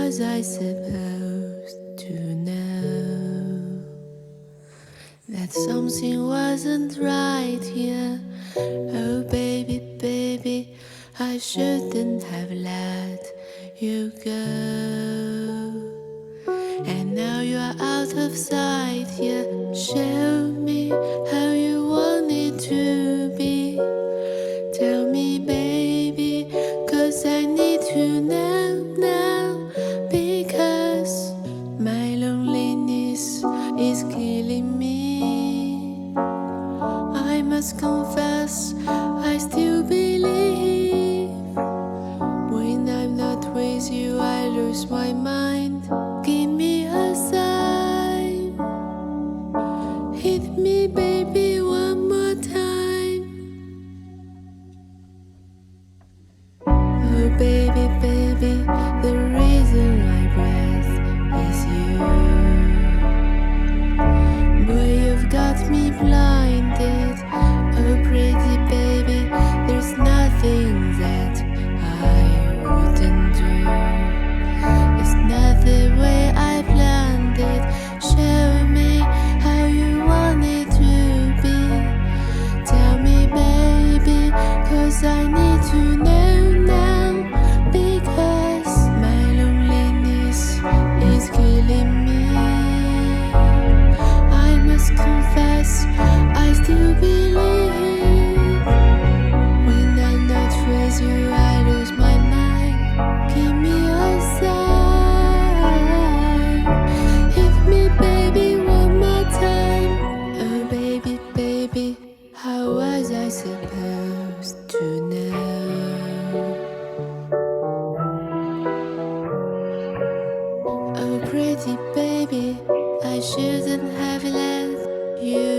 was I supposed to know that something wasn't right here? Oh baby, baby, I shouldn't have let you go. And now you are out of sight here. Show me how you want it to be. Tell me, baby, 'cause I need to know now. Because my loneliness is killing me. I must confess, I still believe. When I'm not with you, I lose my mind. Give me a sign. Hit me, baby, one more time. Oh baby, baby, the reason I breathe is you. Boy, you've got me blinded. Oh pretty baby, there's nothing that I wouldn't do. It's not the way I planned it. Show me how you want it to be. Tell me, baby, 'cause I need to know now. Because my loneliness is killing me. I must confess, I still believe. When I'm not with you, I lose my mind. Give me a sign. Hit me, baby, one more time. Oh baby, baby, how was I supposed to know? Oh pretty baby, I shouldn't have let you